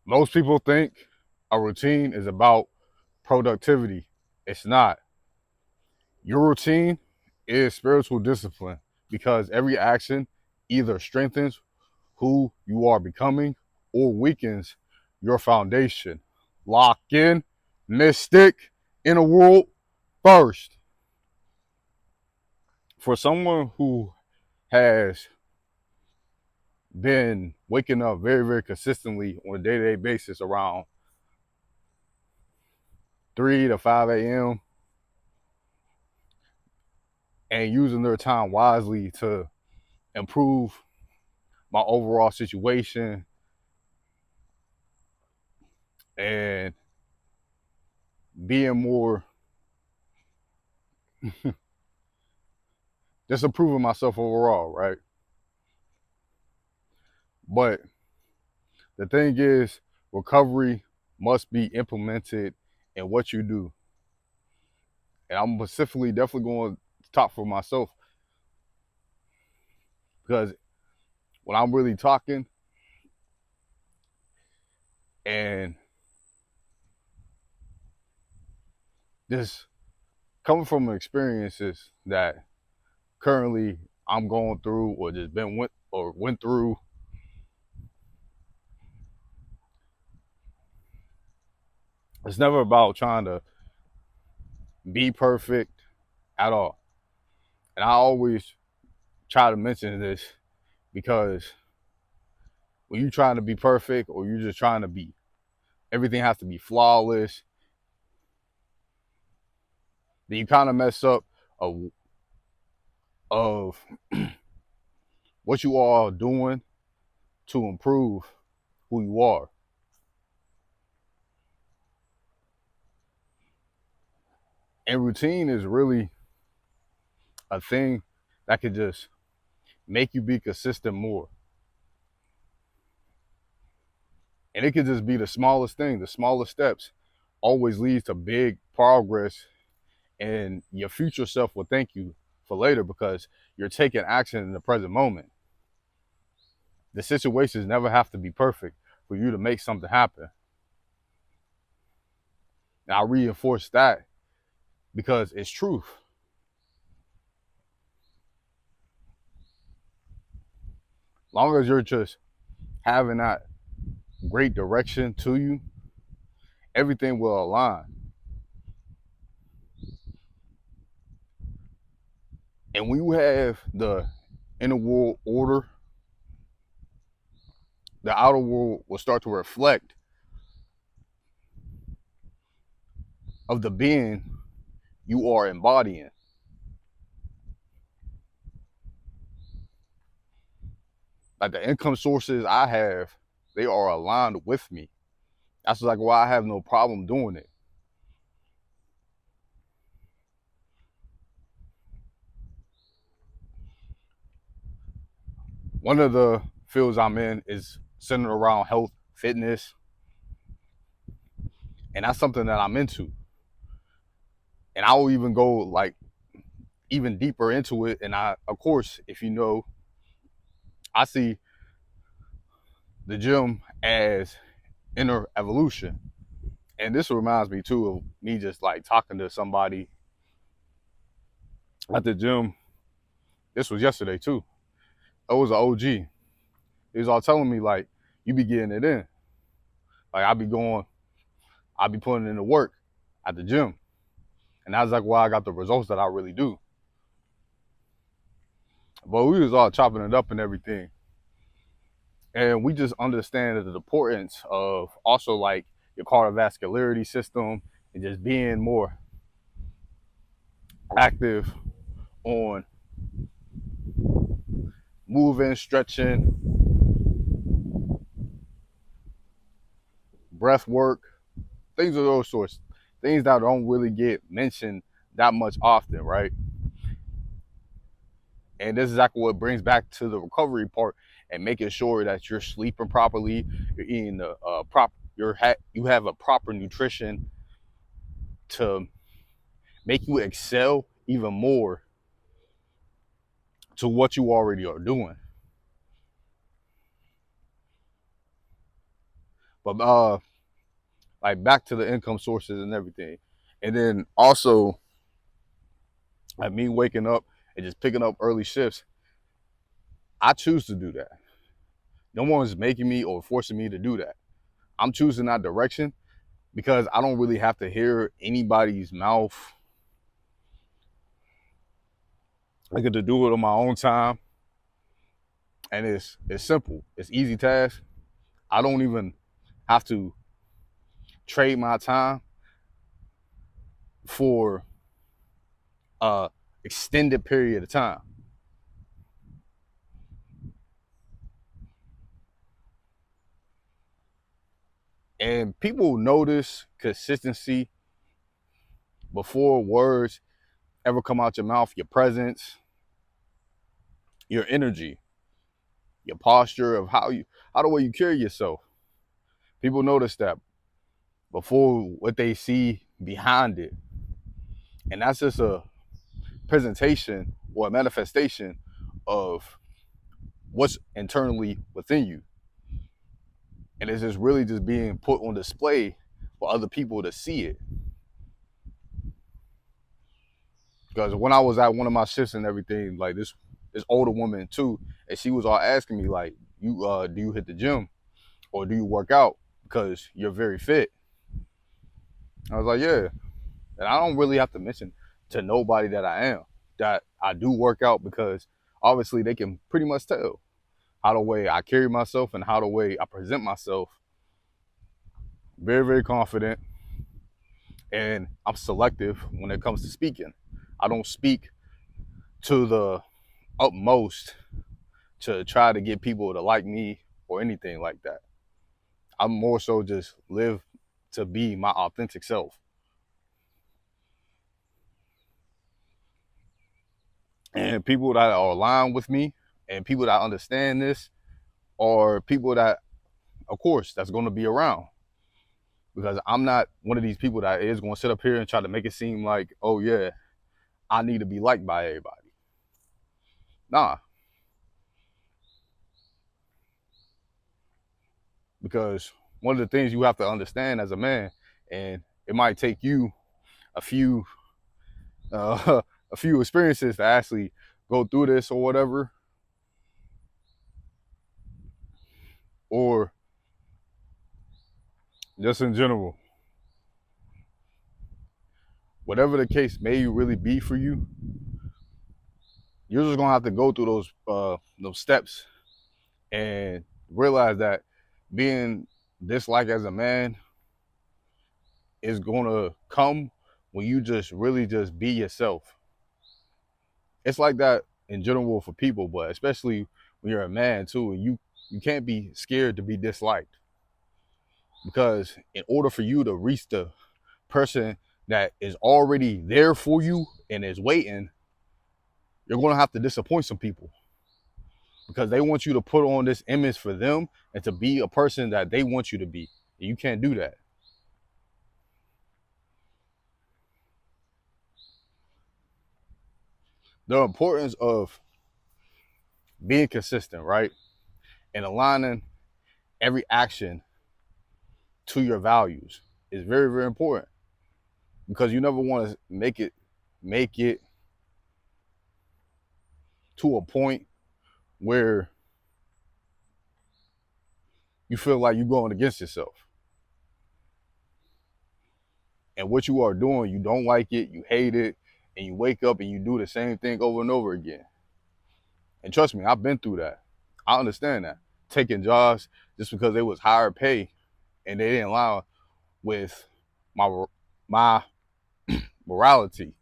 Most people think a routine is about productivity. It's not. Your routine is spiritual discipline because every action either strengthens who you are becoming or weakens your foundation. Lock in, mystic, in a world first. For someone who has been waking up very, very consistently on a day-to-day basis around 3 to 5 a.m. and using their time wisely to improve my overall situation and being more, just improving myself overall, right? But the thing is, recovery must be implemented in what you do. And I'm specifically definitely going to talk for myself because when I'm really talking and just coming from experiences that currently I'm going through or just went through, it's never about trying to be perfect at all. And I always try to mention this because when you're trying to be perfect or you're just trying to be, everything has to be flawless, then you kind of mess up of, of what you are doing to improve who you are. And routine is really a thing that could just make you be consistent more. And it could just be the smallest thing, the smallest steps always leads to big progress, and your future self will thank you for later because you're taking action in the present moment. The situations never have to be perfect for you to make something happen. And I reinforce that because it's truth. As long as you're just having that great direction to you, everything will align. And when you have the inner world order, the outer world will start to reflect of the being you are embodying. Like the income sources I have, they are aligned with me. That's like why I have no problem doing it. One of the fields I'm in is centered around health, fitness, and that's something that I'm into. And I will even go like even deeper into it. And I, of course, if you know, I see the gym as inner evolution. And this reminds me too of me just like talking to somebody at the gym. This was yesterday too. It was an OG. He was all telling me like, you be getting it in. Like I be putting in the work at the gym. And that's like why I got the results that I really do. But we was all chopping it up and everything. And we just understand the importance of also like your cardiovascularity system and just being more active on moving, stretching, breath work, things of those sorts, things that don't really get mentioned that much often, right? And this is exactly what brings back to the recovery part and making sure that you're sleeping properly, you're eating the you have a proper nutrition to make you excel even more to what you already are doing. But like back to the income sources and everything. And then also like me waking up and just picking up early shifts, I choose to do that. No one's making me or forcing me to do that. I'm choosing that direction because I don't really have to hear anybody's mouth. I get to do it on my own time, and it's simple. It's easy task. I don't even have to trade my time for a extended period of time. And people notice consistency before words ever come out your mouth, your presence, your energy, your posture of how the way you carry yourself. People notice that before what they see behind it. And that's just a presentation or a manifestation of what's internally within you. And it's just really just being put on display for other people to see it. Because when I was at one of my shifts and everything, like this older woman too, and she was all asking me like, "You do you hit the gym or do you work out? Because you're very fit." I was like, "Yeah," and I don't really have to mention to nobody that I am that I do work out because obviously they can pretty much tell how the way I carry myself and how the way I present myself. Very very confident, and I'm selective when it comes to speaking. I don't speak to the utmost to try to get people to like me or anything like that. I'm more so just live to be my authentic self. And people that are aligned with me and people that understand this are people that, of course, that's going to be around. Because I'm not one of these people that is going to sit up here and try to make it seem like, oh, yeah, I need to be liked by everybody. Nah, because one of the things you have to understand as a man, and it might take you a few a few experiences to actually go through this or whatever, or just in general, whatever the case may really be for you, you're just gonna have to go through those steps and realize that being disliked as a man is gonna come when you just really just be yourself. It's like that in general for people, but especially when you're a man too, and you can't be scared to be disliked because in order for you to reach the person that is already there for you and is waiting, you're going to have to disappoint some people because they want you to put on this image for them and to be a person that they want you to be. And you can't do that. The importance of being consistent, right? And aligning every action to your values is very, very important because you never want to make it to a point where you feel like you're going against yourself. And what you are doing, you don't like it, you hate it, and you wake up and you do the same thing over and over again. And trust me, I've been through that. I understand that. Taking jobs just because they was higher pay and they didn't align with my my morality.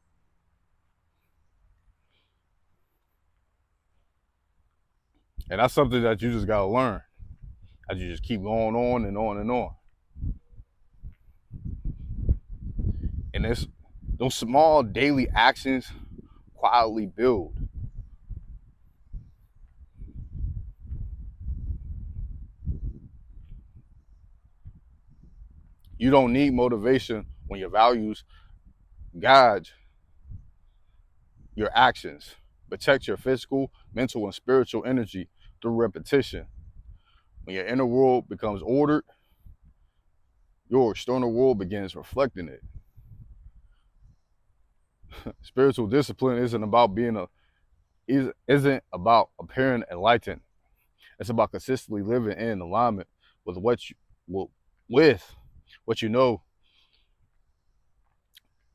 And that's something that you just gotta learn. As you just keep going on and on and on. And it's those small daily actions quietly build. You don't need motivation when your values guide your actions. Protect your physical, mental, and spiritual energy through repetition. When your inner world becomes ordered, your external world begins reflecting it. Spiritual discipline isn't about appearing enlightened. It's about consistently living in alignment with with what you know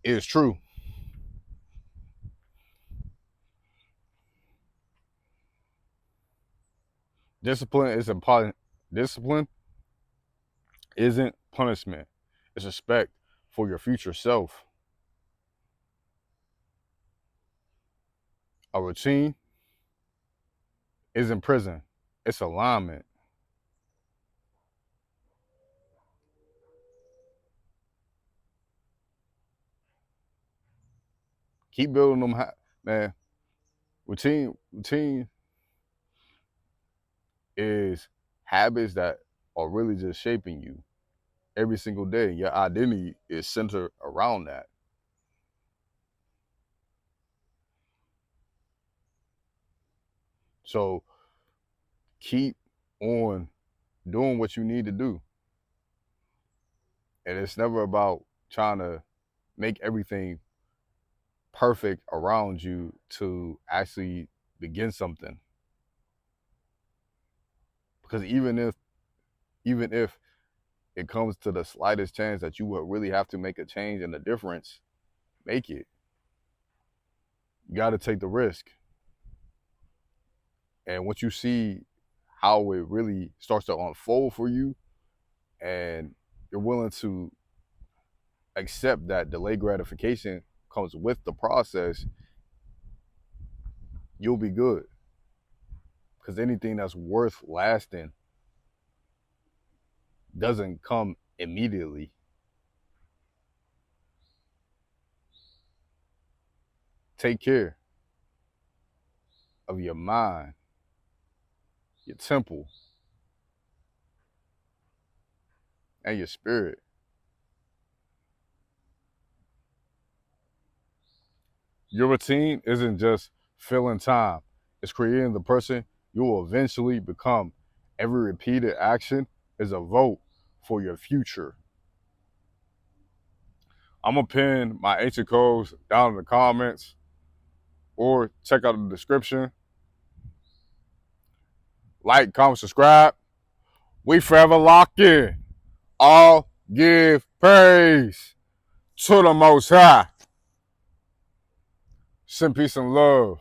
is true. Discipline is important. Discipline isn't punishment. It's respect for your future self. A routine isn't prison. It's alignment. Keep building them, man. Routine is habits that are really just shaping you every single day. Your identity is centered around that. So keep on doing what you need to do. And it's never about trying to make everything perfect around you to actually begin something. Because even if it comes to the slightest chance that you would really have to make a change and a difference, make it. You got to take the risk. And once you see how it really starts to unfold for you, and you're willing to accept that delayed gratification comes with the process, you'll be good. Because anything that's worth lasting doesn't come immediately. Take care of your mind, your temple, and your spirit. Your routine isn't just filling time, it's creating the person you will eventually become. Every repeated action is a vote for your future. I'm going to pin my ancient codes down in the comments or check out the description. Like, comment, subscribe. We forever locked in. All give praise to the Most High. Send peace and love.